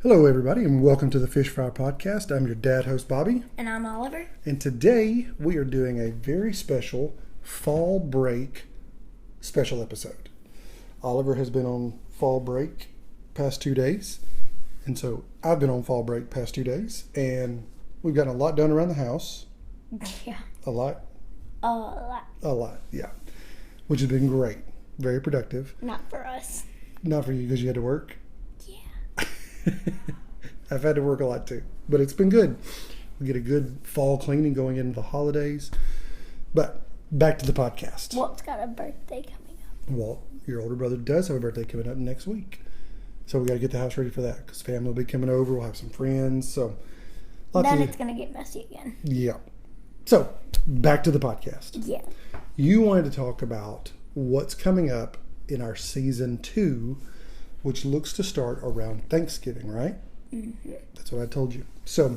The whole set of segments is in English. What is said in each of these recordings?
Hello, everybody, and welcome to the Phish Phry podcast. I'm your dad host, Bobby. And I'm Oliver. And today we are doing a very special fall break special episode. Oliver has been on fall break past 2 days. And so I've been on fall break past 2 days. And we've gotten a lot done around the house. Yeah. A lot? A lot. A lot, yeah. Which has been great. Very productive. Not for us. Not for you because you had to work. Yeah. I've had to work a lot too, but it's been good. We get a good fall cleaning going into the holidays. But back to the podcast. Walt's got a birthday coming up. Walt, your older brother, does have a birthday coming up next week. So we got to get the house ready for that because family will be coming over. We'll have some friends. So Then it's going to get messy again. Yeah. So back to the podcast. Yeah. You wanted to talk about what's coming up in our season 2, which looks to start around Thanksgiving, right? Mm-hmm. That's what I told you. So,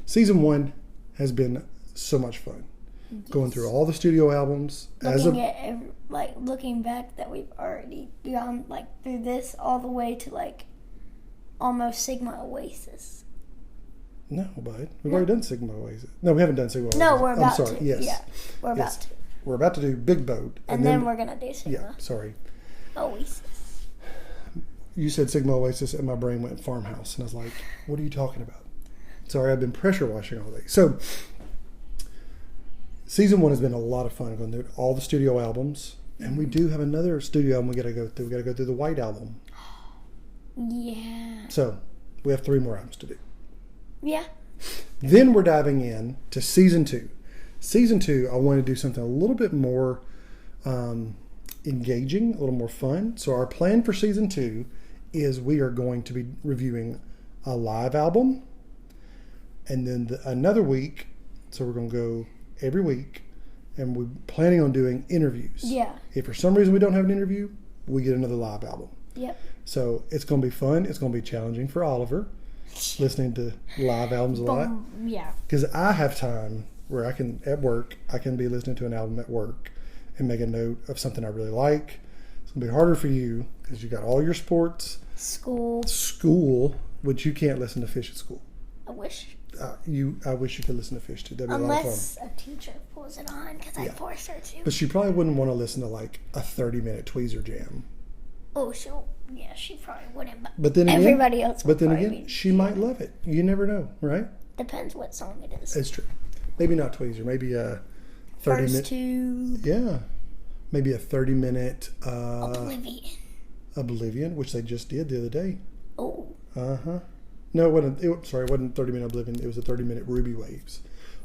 season 1 has been so much fun. Yes. Going through all the studio albums. Looking back that we've already gone through this all the way to almost Sigma Oasis. No, bud. We've already done Sigma Oasis. No, we haven't done Sigma Oasis. No, we're about I'm sorry. to. Yes. Yeah, we're about to. We're about to do Big Boat. And then we're going to do Sigma. Yeah, sorry. Oasis. You said Sigma Oasis, and my brain went Farmhouse. And I was like, what are you talking about? Sorry, I've been pressure washing all day. So, season 1 has been a lot of fun going through all the studio albums. And we do have another studio album we got to go through. We got to go through the White Album. Yeah. So, we have 3 more albums to do. Yeah. Then we're diving in to season 2. Season 2, I want to do something a little bit more engaging, a little more fun. So our plan for season 2 is we are going to be reviewing a live album, and then another week. So we're going to go every week, and we're planning on doing interviews. Yeah. If for some reason we don't have an interview, we get another live album. Yep. So it's going to be fun. It's going to be challenging for Oliver, listening to live albums a lot. Yeah. Because I have time where at work, I can be listening to an album at work and make a note of something I really like. It's going to be harder for you because you got all your sports. School, which you can't listen to Phish at school. I wish. I wish you could listen to Phish too. That'd be a lot of fun. Unless a teacher pulls it on because I force her to. But she probably wouldn't want to listen to a 30-minute Tweezer jam. Oh, she probably wouldn't. But then again, everybody else would. But then again, she might love it. You never know, right? Depends what song it is. It's true. Maybe not Tweezer. Maybe a 30-minute. First two. Yeah. Maybe a 30-minute. Oblivion, which they just did the other day. Oh. Uh-huh. No, it wasn't. It wasn't 30-minute Oblivion. It was a 30-minute Ruby Waves,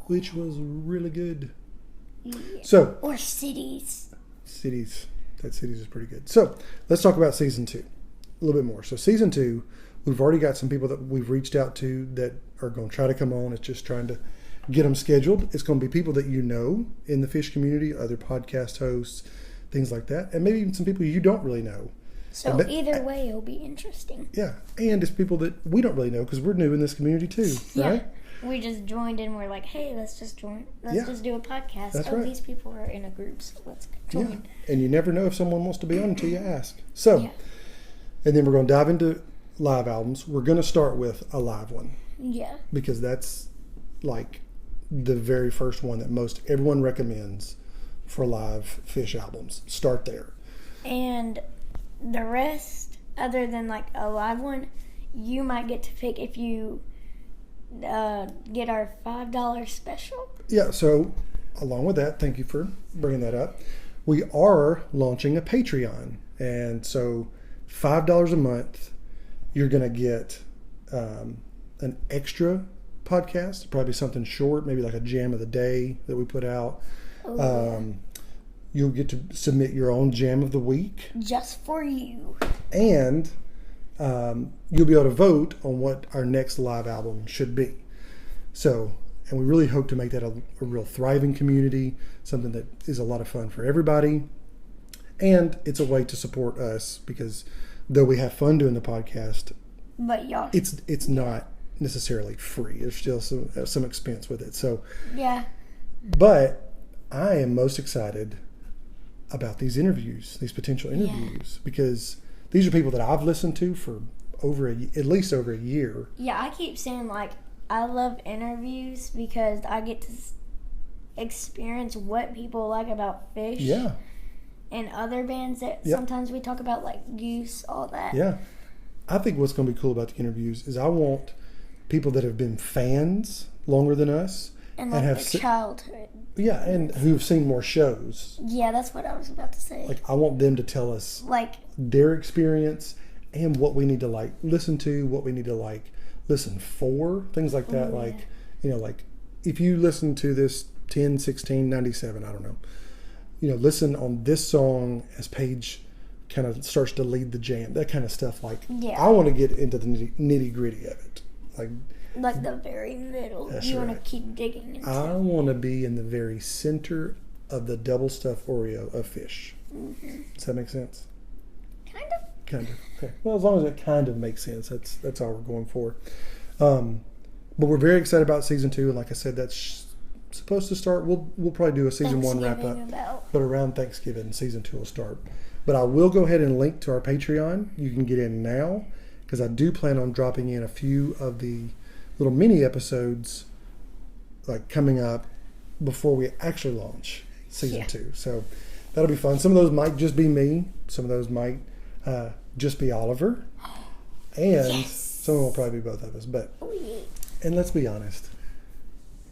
which was really good. Yeah. So. Or Cities. That Cities is pretty good. So, let's talk about season 2 a little bit more. So, season 2, we've already got some people that we've reached out to that are going to try to come on. It's just trying to get them scheduled. It's going to be people that you know in the Phish community, other podcast hosts, things like that, and maybe even some people you don't really know. So either way, it'll be interesting. Yeah, and it's people that we don't really know because we're new in this community too, right? Yeah, we just joined and we're like, hey, let's just join. Let's just do a podcast. That's right. These people are in a group, so let's join. Yeah. And you never know if someone wants to be on until you ask. So, and then we're going to dive into live albums. We're going to start with a live one. Yeah. Because that's the very first one that everyone recommends for live Phish albums. Start there. And the rest, other than a live one, you might get to pick if you get our $5 special. Yeah, so along with that, thank you for bringing that up. We are launching a Patreon. And so $5 a month, you're going to get an extra podcast, probably something short, maybe like a jam of the day that we put out. You'll get to submit your own jam of the week. Just for you. And you'll be able to vote on what our next live album should be. So, and we really hope to make that a real thriving community, something that is a lot of fun for everybody. And it's a way to support us because though we have fun doing the podcast, but y'all, it's not necessarily free. There's still some expense with it. So, yeah. But I am most excited about these potential interviews, because these are people that I've listened to for at least over a year. Yeah, I keep saying, like, I love interviews because I get to experience what people like about Phish. Yeah. And other bands that sometimes we talk about, like Goose, all that. Yeah. I think what's going to be cool about the interviews is I want people that have been fans longer than us. And like have childhood. Yeah, and who've seen more shows. Yeah, that's what I was about to say. Like, I want them to tell us like their experience and what we need to like listen to, what we need to like listen for, things like that. Like, you know, like if you listen to this 10, 16, 97, I don't know, you know, listen on this song as Paige kind of starts to lead the jam, that kind of stuff. Like, I want to get into the nitty gritty of it. Like the very middle. You want to keep digging into. I want to be in the very center of the double stuffed Oreo of Phish. Mm-hmm. Does that make sense? Kind of. Okay. Well, as long as it kind of makes sense, that's all we're going for. But we're very excited about season 2, and like I said, that's supposed to start. We'll probably do a season 1 wrap up, but around Thanksgiving, season 2 will start. But I will go ahead and link to our Patreon. You can get in now because I do plan on dropping in a few of the little mini episodes like coming up before we actually launch season 2. So that'll be fun. Some of those might just be me. Some of those might just be Oliver. And some will probably be both of us. But and let's be honest,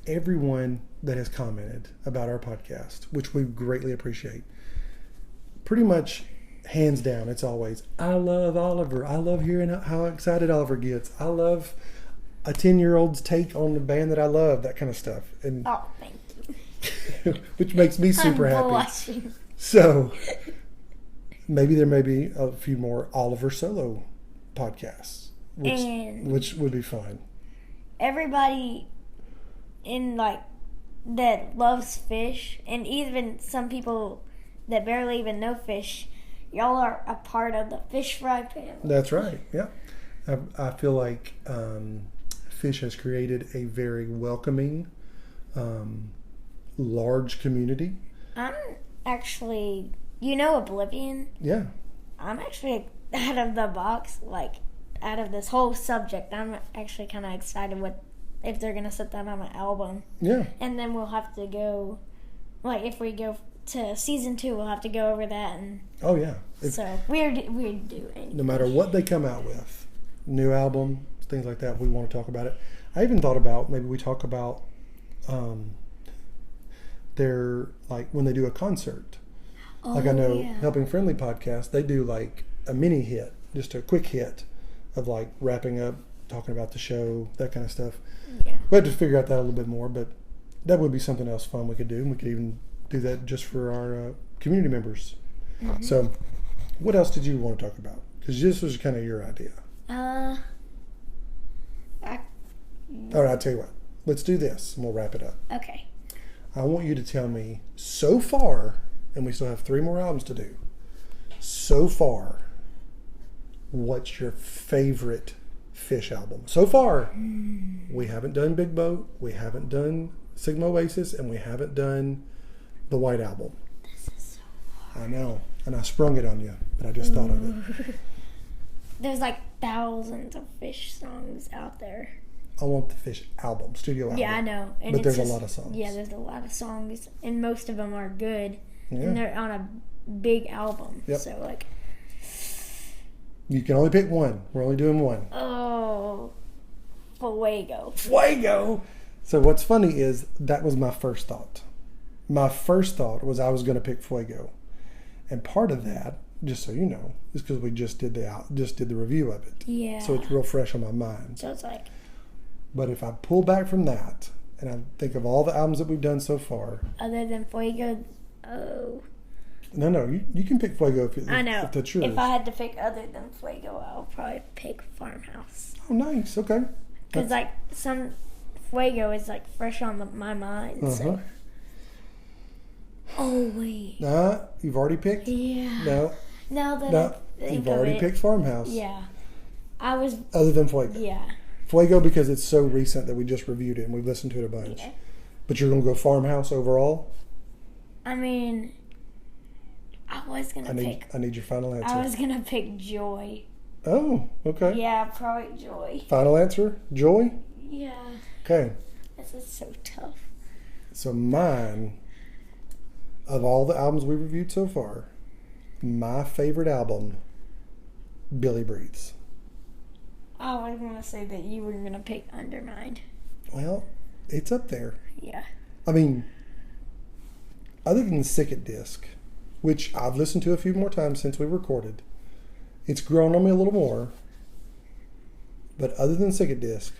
everyone that has commented about our podcast, which we greatly appreciate, pretty much hands down, it's always, I love Oliver. I love hearing how excited Oliver gets. I love a 10-year-old's take on the band that I love, that kind of stuff. And thank you. which makes me super happy. Blushing. So maybe there may be a few more Oliver solo podcasts, which would be fun. Everybody in that loves Phish, and even some people that barely even know Phish, y'all are a part of the Phish Phry family. That's right. Yeah, I feel like Phish has created a very welcoming, large community. I'm actually, Oblivion? Yeah. I'm actually out of the box, out of this whole subject. I'm actually kind of excited if they're going to set that on an album. Yeah. And then we'll have to go, if we go to season 2, we'll have to go over that. And oh, yeah. So we're doing. No matter what they come out with, new album, things like that, we want to talk about it. I even thought about maybe we talk about their, when they do a concert. Oh, I know Helping Friendly podcast, they do a mini hit, just a quick hit of wrapping up, talking about the show, that kind of stuff. Yeah. We have to figure out that a little bit more, but that would be something else fun we could do. We could even do that just for our community members. Mm-hmm. So what else did you want to talk about? Because this was kind of your idea. All right, I'll tell you what. Let's do this, and we'll wrap it up. Okay. I want you to tell me, so far, and we still have 3 more albums to do, so far, what's your favorite Phish album? So far, we haven't done Big Boat, we haven't done Sigma Oasis, and we haven't done the White Album. This is so hard. I know, and I sprung it on you, but I just thought of it. There's thousands of Phish songs out there. I want the Phish album, studio album. Yeah, I know. And but there's a lot of songs. Yeah, there's a lot of songs, and most of them are good. Yeah. And they're on a big album. Yep. So, you can only pick one. We're only doing one. Oh, Fuego. Fuego! So what's funny is that was my first thought. My first thought was I was going to pick Fuego. And part of that, just so you know, is because we just did the review of it. Yeah. So it's real fresh on my mind. So it's But if I pull back from that, and I think of all the albums that we've done so far. Other than Fuego, No, you can pick Fuego if I know. If that's yours. If I had to pick other than Fuego, I'll probably pick Farmhouse. Oh, nice. Okay. Because some Fuego is fresh on my mind. Uh-huh. So. Oh wait. You've already picked? Yeah. No. Now that I think you've already picked Farmhouse. Yeah. I was. Other than Fuego. Yeah. Fuego because it's so recent that we just reviewed it and we've listened to it a bunch. Yeah. But you're going to go Farmhouse overall? I mean, I was going to pick. I need your final answer. I was going to pick Joy. Oh, okay. Yeah, probably Joy. Final answer, Joy? Yeah. Okay. This is so tough. So mine, of all the albums we reviewed so far, my favorite album, Billy Breathes. I was going to say that you were going to pick Undermined. Well, it's up there. Yeah. I mean, other than the Sick It disc, which I've listened to a few more times since we recorded, it's grown on me a little more. But other than Sick It disc,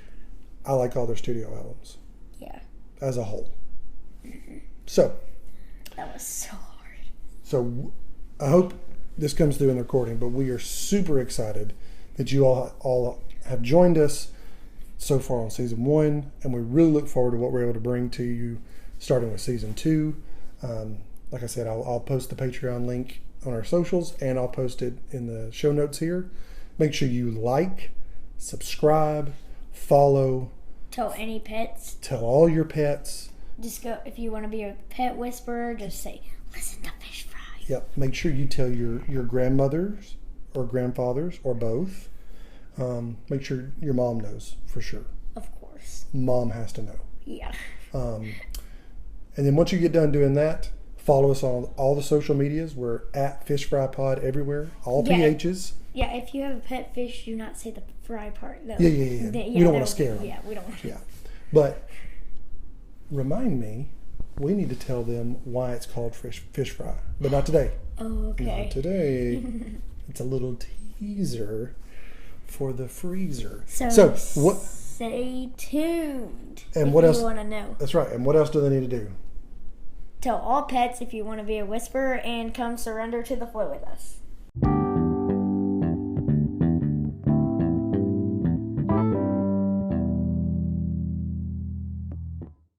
I like all their studio albums. Yeah. As a whole. So. That was so hard. So I hope this comes through in the recording, but we are super excited that you all have joined us so far on season 1, and we really look forward to what we're able to bring to you starting with season 2. Like I said, I'll post the Patreon link on our socials, and I'll post it in the show notes here. Make sure you like, subscribe, follow. Tell any pets. Tell all your pets. Just go, if you want to be a pet whisperer, just say, listen to Phish Phry. Yep. Make sure you tell your grandmothers or grandfathers or both. Make sure your mom knows for sure. Of course. Mom has to know. Yeah. And then once you get done doing that, follow us on all the social medias. We're at Phish Phry Pod everywhere. All PHs. Yeah, if you have a pet fish, do not say the fry part, though. Yeah. We don't want to scare them. Yeah, we don't want to. Yeah. But remind me, we need to tell them why it's called Phish Phry. But not today. Oh, okay. Not today. It's a little teaser for the freezer. So what? Stay tuned. And what else? You want to know? That's right. And what else do they need to do? Tell all pets if you want to be a whisperer and come surrender to the flow with us.